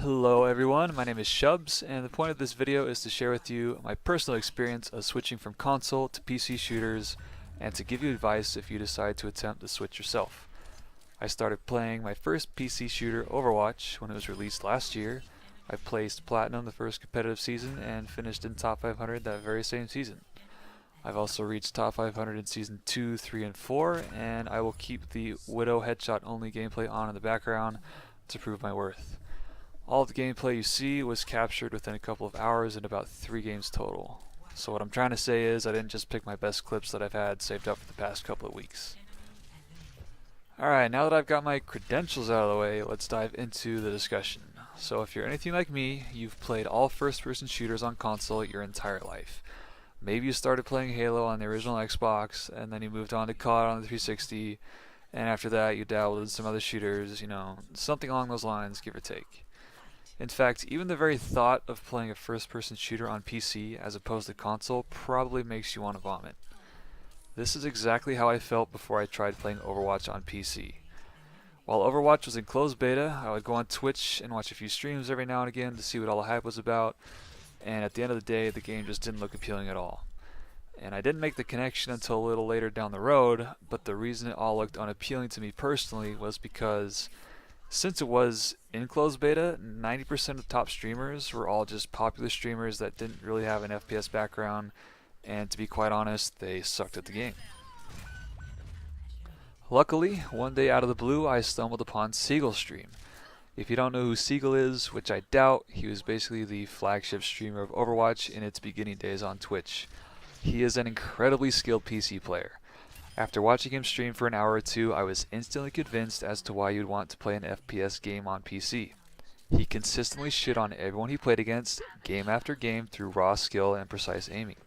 Hello everyone, my name is Shubs, and the point of this video is to share with you my personal experience of switching from console to PC shooters, and to give you advice if you decide to attempt the switch yourself. I started playing my first PC shooter, Overwatch, when it was released last year. I placed Platinum the first competitive season and finished in Top 500 that very same season. I've also reached Top 500 in Season 2, 3, and 4, and I will keep the Widow headshot only gameplay on in the background to prove my worth. All of the gameplay you see was captured within a couple of hours in about 3 games total. So what I'm trying to say is I didn't just pick my best clips that I've had saved up for the past couple of weeks. Alright, now that I've got my credentials out of the way, let's dive into the discussion. So if you're anything like me, you've played all first-person shooters on console your entire life. Maybe you started playing Halo on the original Xbox, and then you moved on to COD on the 360, and after that you dabbled in some other shooters, something along those lines, give or take. In fact, even the very thought of playing a first-person shooter on PC as opposed to console probably makes you want to vomit. This is exactly how I felt before I tried playing Overwatch on PC. While Overwatch was in closed beta, I would go on Twitch and watch a few streams every now and again to see what all the hype was about, and at the end of the day, the game just didn't look appealing at all. And I didn't make the connection until a little later down the road, but the reason it all looked unappealing to me personally was because since it was in closed beta, 90% of the top streamers were all just popular streamers that didn't really have an FPS background, and to be quite honest, they sucked at the game. Luckily, one day out of the blue, I stumbled upon Seagull's stream. If you don't know who Seagull is, which I doubt, he was basically the flagship streamer of Overwatch in its beginning days on Twitch. He is an incredibly skilled PC player. After watching him stream for an hour or two, I was instantly convinced as to why you'd want to play an FPS game on PC. He consistently shit on everyone he played against, game after game, through raw skill and precise aiming.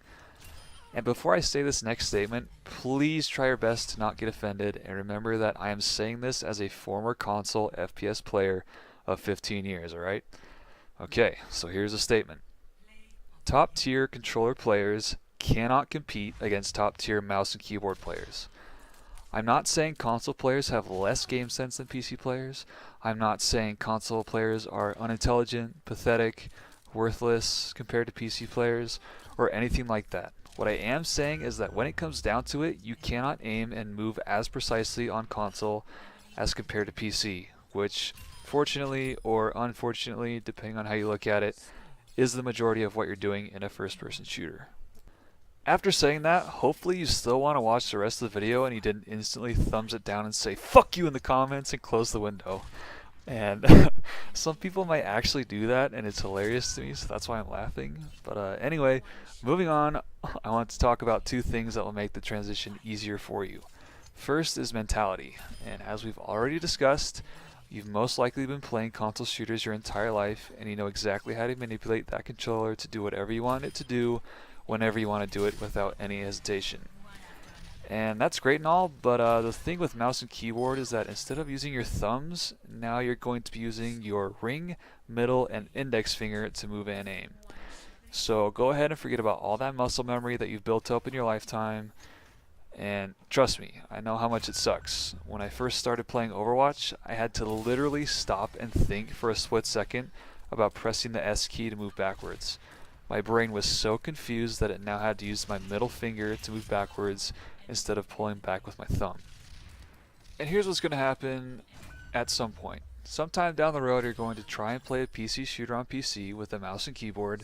And before I say this next statement, please try your best to not get offended, and remember that I am saying this as a former console FPS player of 15 years, alright? Okay, so here's a statement. Top tier controller players cannot compete against top tier mouse and keyboard players. I'm not saying console players have less game sense than PC players. I'm not saying console players are unintelligent, pathetic, worthless compared to PC players, or anything like that. What I am saying is that when it comes down to it, you cannot aim and move as precisely on console as compared to PC, which, fortunately or unfortunately, depending on how you look at it, is the majority of what you're doing in a first-person shooter. After saying that, hopefully you still want to watch the rest of the video and you didn't instantly thumbs it down and say "fuck you" in the comments and close the window. And some people might actually do that, and it's hilarious to me, so that's why I'm laughing. But anyway, moving on, I want to talk about 2 things that will make the transition easier for you. First is mentality, and as we've already discussed, you've most likely been playing console shooters your entire life, and you know exactly how to manipulate that controller to do whatever you want it to do, whenever you want to do it without any hesitation. And that's great and all, but the thing with mouse and keyboard is that instead of using your thumbs, now you're going to be using your ring, middle, and index finger to move and aim. So go ahead and forget about all that muscle memory that you've built up in your lifetime, and trust me, I know how much it sucks. When I first started playing Overwatch, I had to literally stop and think for a split second about pressing the S key to move backwards. My brain was so confused that it now had to use my middle finger to move backwards instead of pulling back with my thumb. And here's what's going to happen at some point. Sometime down the road, you're going to try and play a PC shooter on PC with a mouse and keyboard,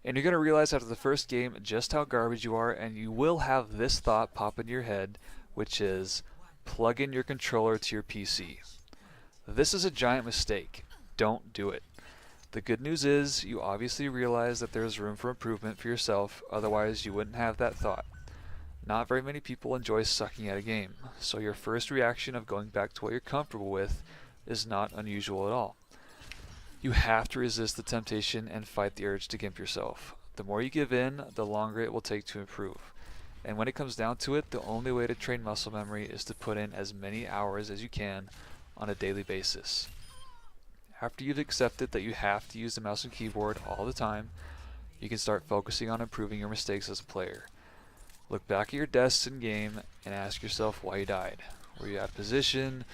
and you're going to realize after the first game just how garbage you are, and you will have this thought pop into your head, which is, plug in your controller to your PC. This is a giant mistake. Don't do it. The good news is, you obviously realize that there is room for improvement for yourself, otherwise you wouldn't have that thought. Not very many people enjoy sucking at a game, so your first reaction of going back to what you're comfortable with is not unusual at all. You have to resist the temptation and fight the urge to gimp yourself. The more you give in, the longer it will take to improve. And when it comes down to it, the only way to train muscle memory is to put in as many hours as you can on a daily basis. After you've accepted that you have to use the mouse and keyboard all the time, you can start focusing on improving your mistakes as a player. Look back at your deaths in game and ask yourself why you died. Were you out of position?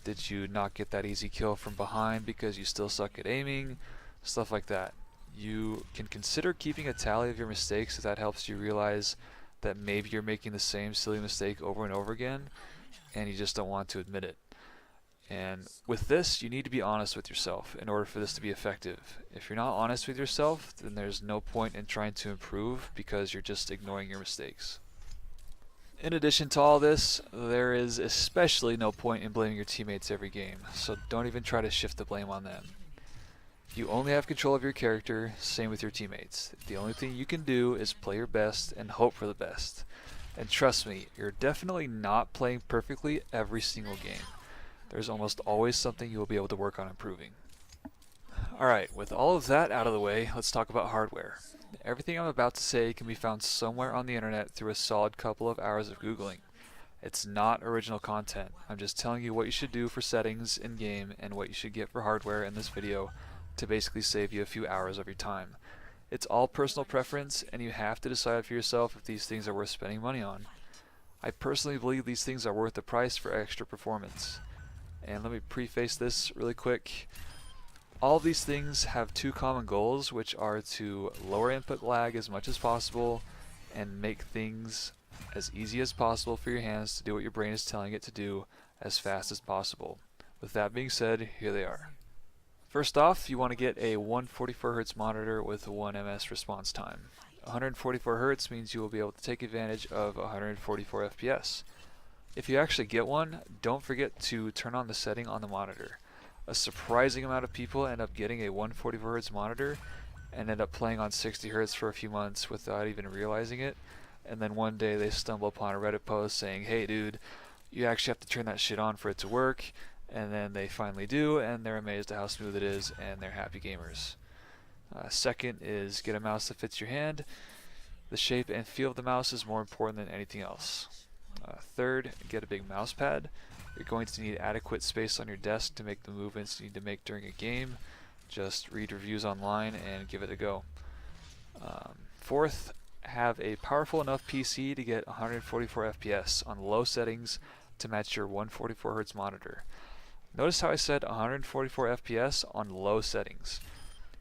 Did you not get that easy kill from behind because you still suck at aiming? Stuff like that. You can consider keeping a tally of your mistakes if that helps you realize that maybe you're making the same silly mistake over and over again and you just don't want to admit it. And with this, you need to be honest with yourself in order for this to be effective. If you're not honest with yourself, then there's no point in trying to improve because you're just ignoring your mistakes. In addition to all this, there is especially no point in blaming your teammates every game, so don't even try to shift the blame on them. You only have control of your character, same with your teammates. The only thing you can do is play your best and hope for the best. And trust me, you're definitely not playing perfectly every single game. There's almost always something you will be able to work on improving. Alright, with all of that out of the way, let's talk about hardware. Everything I'm about to say can be found somewhere on the internet through a solid couple of hours of Googling. It's not original content. I'm just telling you what you should do for settings in game and what you should get for hardware in this video to basically save you a few hours of your time. It's all personal preference, and you have to decide for yourself if these things are worth spending money on. I personally believe these things are worth the price for extra performance. And let me preface this really quick. All of these things have two common goals, which are to lower input lag as much as possible and make things as easy as possible for your hands to do what your brain is telling it to do as fast as possible. With that being said, here they are. First off, you want to get a 144 Hz monitor with 1 ms response time. 144 Hz means you will be able to take advantage of 144 FPS. If you actually get one, don't forget to turn on the setting on the monitor. A surprising amount of people end up getting a 144 Hz monitor and end up playing on 60 Hz for a few months without even realizing it, and then one day they stumble upon a Reddit post saying, hey dude, you actually have to turn that shit on for it to work, and then they finally do and they're amazed at how smooth it is and they're happy gamers. Second is get a mouse that fits your hand. The shape and feel of the mouse is more important than anything else. Third, get a big mouse pad. You're going to need adequate space on your desk to make the movements you need to make during a game. Just read reviews online and give it a go. Fourth, have a powerful enough PC to get 144 FPS on low settings to match your 144 Hz monitor. Notice how I said 144 FPS on low settings.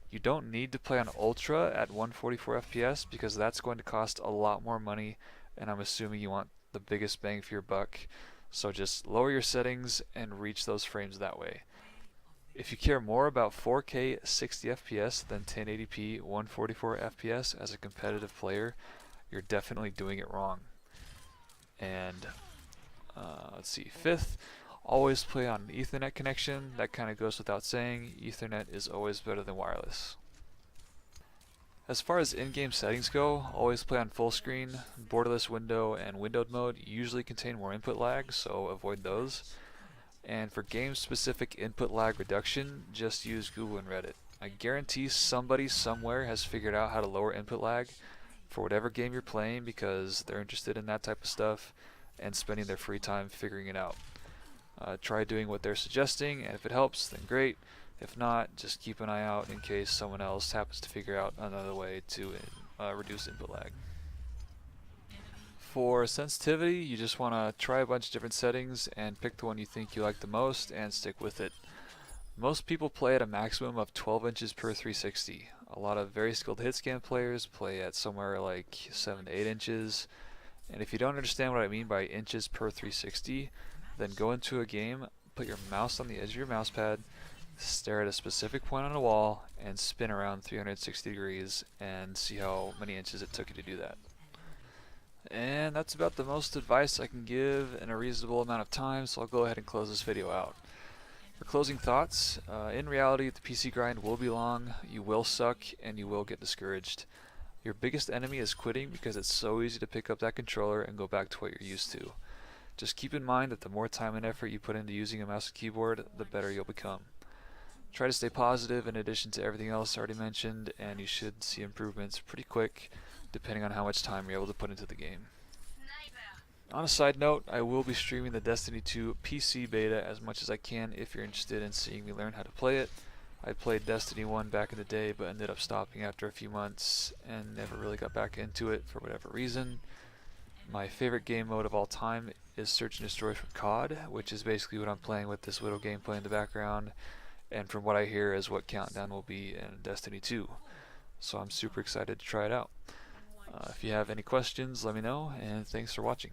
You don't need to play on Ultra at 144 FPS because that's going to cost a lot more money, and I'm assuming you want the biggest bang for your buck. So just lower your settings and reach those frames that way. If you care more about 4K 60 FPS than 1080p 144 FPS as a competitive player, you're definitely doing it wrong. And let's see, fifth, always play on an Ethernet connection. That kind of goes without saying. Ethernet is always better than wireless. As far as in-game settings go, always play on full screen. Borderless window and windowed mode usually contain more input lag, so avoid those. And for game-specific input lag reduction, just use Google and Reddit. I guarantee somebody somewhere has figured out how to lower input lag for whatever game you're playing because they're interested in that type of stuff and spending their free time figuring it out. Try doing what they're suggesting, and if it helps, then great. If not, just keep an eye out in case someone else happens to figure out another way to reduce input lag. For sensitivity, you just want to try a bunch of different settings and pick the one you think you like the most and stick with it. Most people play at a maximum of 12 inches per 360. A lot of very skilled hit scan players play at somewhere like 7 to 8 inches. And if you don't understand what I mean by inches per 360, then go into a game, put your mouse on the edge of your mouse pad, stare at a specific point on a wall, and spin around 360 degrees and see how many inches it took you to do that. And that's about the most advice I can give in a reasonable amount of time, so I'll go ahead and close this video out. For closing thoughts, in reality the PC grind will be long, you will suck, and you will get discouraged. Your biggest enemy is quitting because it's so easy to pick up that controller and go back to what you're used to. Just keep in mind that the more time and effort you put into using a mouse and keyboard, the better you'll become. Try to stay positive in addition to everything else already mentioned, and you should see improvements pretty quick depending on how much time you're able to put into the game. On a side note, I will be streaming the Destiny 2 PC beta as much as I can if you're interested in seeing me learn how to play it. I played Destiny 1 back in the day but ended up stopping after a few months and never really got back into it for whatever reason. My favorite game mode of all time is Search and Destroy from COD, which is basically what I'm playing with this little gameplay in the background, and from what I hear is what Countdown will be in Destiny 2. So I'm super excited to try it out. If you have any questions, let me know, and thanks for watching.